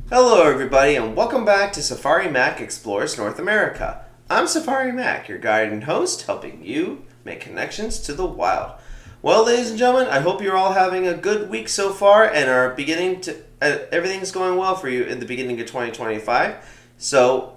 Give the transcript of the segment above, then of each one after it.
Hello everybody and welcome back to Safari Mack Explores North America. I'm Safari Mack, your guide and host, helping you make connections to the wild. Well, ladies and gentlemen, I hope you're all having a good week so far and are beginning to everything's going well for you in the beginning of 2025. So,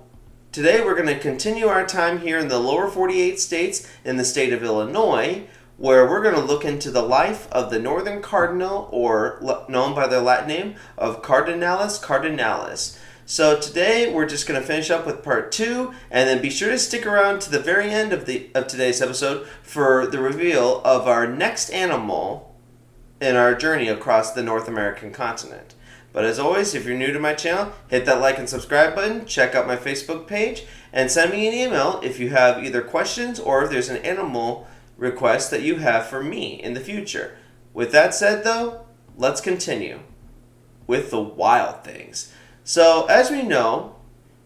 today we're going to continue our time here in the lower 48 states in the state of Illinois, where we're going to look into the life of the northern cardinal, or known by their Latin name of Cardinalis cardinalis. So today we're just going to finish up with part 2, and then be sure to stick around to the very end of today's episode for the reveal of our next animal in our journey across the North American continent. But as always, if you're new to my channel, hit that like and subscribe button, check out my Facebook page, and send me an email if you have either questions or if there's an animal requests that you have for me in the future. With that said, though, let's continue with the wild things. So, as we know,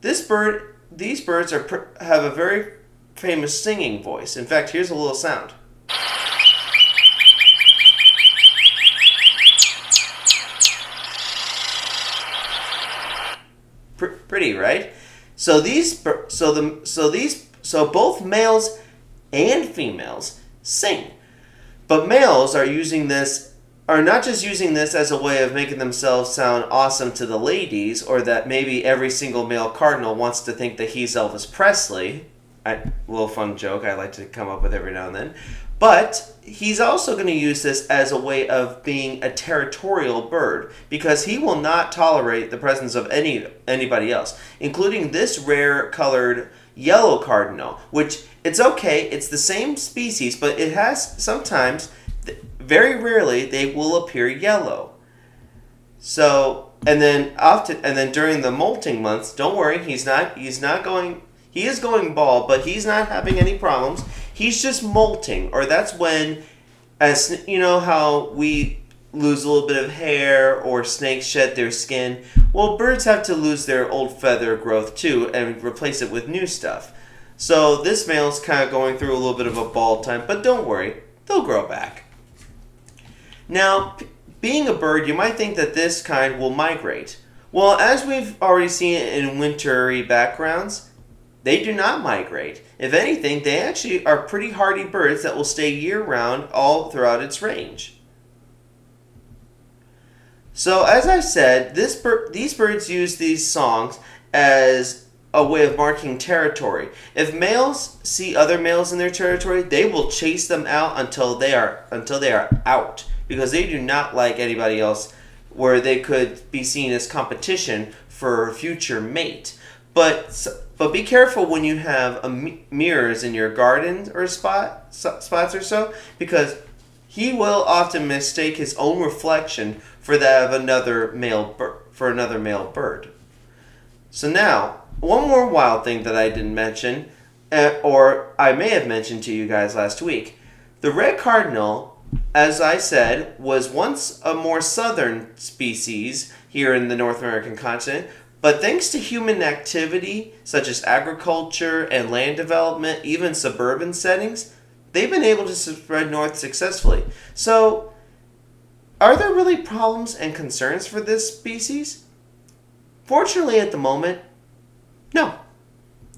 these birds have a very famous singing voice. In fact, here's a little sound. Pretty, right? So both males and females sing. But males are not just using this as a way of making themselves sound awesome to the ladies, or that maybe every single male cardinal wants to think that he's Elvis Presley. A little fun joke I like to come up with every now and then. But he's also going to use this as a way of being a territorial bird, because he will not tolerate the presence of anybody else, including this rare colored yellow cardinal, which it's okay, it's the same species, but it has sometimes, very rarely, they will appear yellow. So, and then during the molting months, don't worry, he is going bald, but he's not having any problems. He's just molting, or that's when, as you know how we lose a little bit of hair or snakes shed their skin. Well, birds have to lose their old feather growth too and replace it with new stuff. So this male's kind of going through a little bit of a bald time, but don't worry, they'll grow back. Now, being a bird, you might think that this kind will migrate. Well, as we've already seen in wintry backgrounds, they do not migrate. If anything, they actually are pretty hardy birds that will stay year-round all throughout its range. So, as I said, these birds use these songs as a way of marking territory. If males see other males in their territory, they will chase them out until they are out, because they do not like anybody else where they could be seen as competition for a future mate. But be careful when you have mirrors in your garden or spots or so, because he will often mistake his own reflection for that of another male bird. So now, one more wild thing that I didn't mention, or I may have mentioned to you guys last week. The red cardinal, as I said, was once a more southern species here in the North American continent, but thanks to human activity, such as agriculture and land development, even suburban settings, they've been able to spread north successfully. So, are there really problems and concerns for this species? Fortunately, at the moment, no.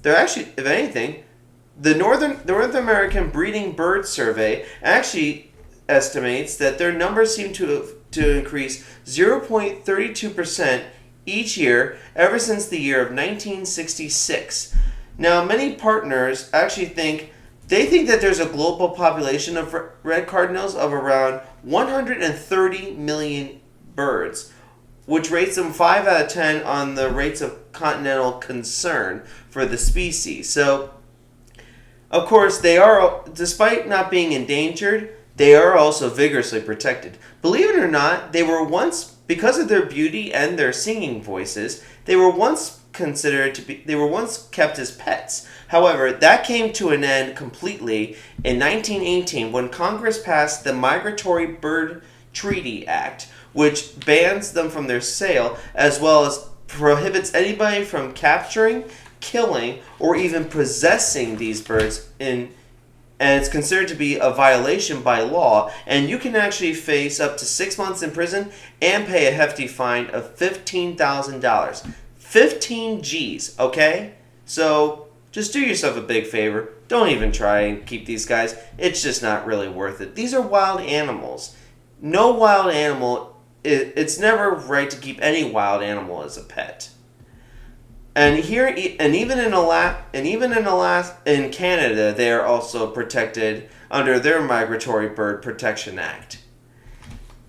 They're actually, if anything, the North American Breeding Bird Survey actually estimates that their numbers seem to increase 0.32% each year ever since the year of 1966. Now, many partners actually think that there's a global population of red cardinals of around 130 million birds, which rates them 5 out of 10 on the rates of continental concern for the species. So, of course, they are, despite not being endangered, they are also vigorously protected. Believe it or not, they were once, because of their beauty and their singing voices, they were once kept as pets. However, that came to an end completely in 1918 when Congress passed the Migratory Bird Treaty Act, which bans them from their sale, as well as prohibits anybody from capturing, killing, or even possessing these birds in and it's considered to be a violation by law, and you can actually face up to 6 months in prison and pay a hefty fine of $15,000. 15 G's, okay? So just do yourself a big favor. Don't even try and keep these guys. It's just not really worth it. These are wild animals. No wild animal, it's never right to keep any wild animal as a pet. And here, and even in in Canada, they are also protected under their Migratory Bird Protection Act.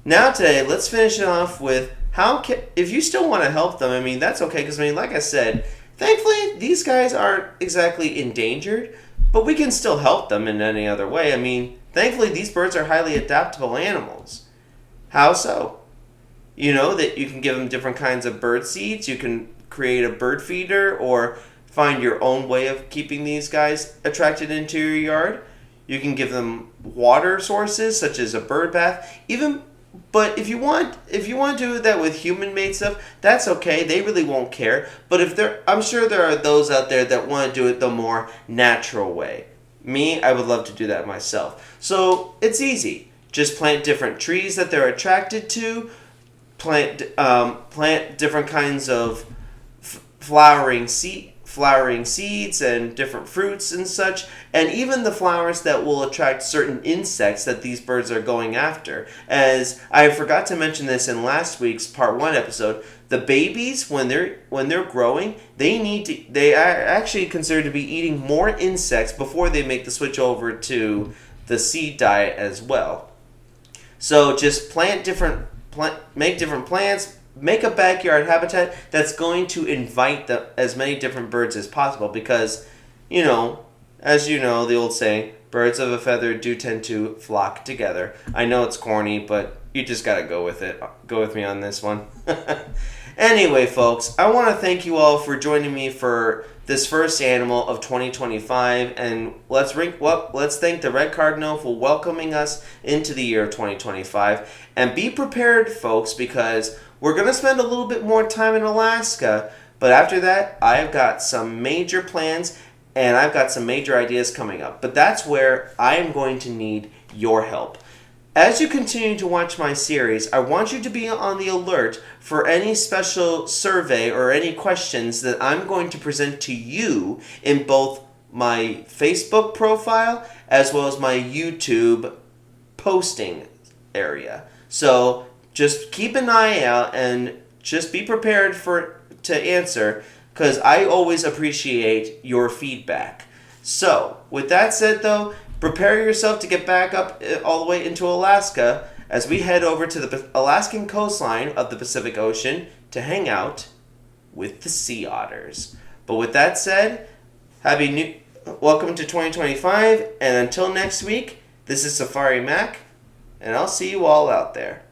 Now today, let's finish it off with if you still want to help them. I mean, that's okay, because like I said, thankfully these guys aren't exactly endangered, but we can still help them in any other way. I mean, thankfully these birds are highly adaptable animals. How so? You know that you can give them different kinds of bird seeds. You can create a bird feeder or find your own way of keeping these guys attracted into your yard. You can give them water sources such as a bird bath. But if you want to do that with human-made stuff, that's okay. They really won't care. But I'm sure there are those out there that want to do it the more natural way. Me, I would love to do that myself. So it's easy. Just plant different trees that they're attracted to. Plant different kinds of flowering seeds and different fruits and such, and even the flowers that will attract certain insects that these birds are going after. As I forgot to mention this in last week's part 1 episode, the babies when they're growing, they are actually considered to be eating more insects before they make the switch over to the seed diet as well. So just make different plants. Make a backyard habitat that's going to invite as many different birds as possible, because, as you know, the old saying, birds of a feather do tend to flock together. I know it's corny, but you just gotta go with it. Go with me on this one. Anyway, folks, I want to thank you all for joining me for this first animal of 2025, and let's thank the Red Cardinal for welcoming us into the year of 2025. And be prepared, folks, because we're going to spend a little bit more time in Alaska, but after that, I've got some major plans and I've got some major ideas coming up. But that's where I am going to need your help. As you continue to watch my series, I want you to be on the alert for any special survey or any questions that I'm going to present to you in both my Facebook profile as well as my YouTube posting area. So just keep an eye out and just be prepared to answer, because I always appreciate your feedback. So, with that said though, prepare yourself to get back up all the way into Alaska as we head over to the Alaskan coastline of the Pacific Ocean to hang out with the sea otters. But with that said, welcome to 2025, and until next week, this is Safari Mack, and I'll see you all out there.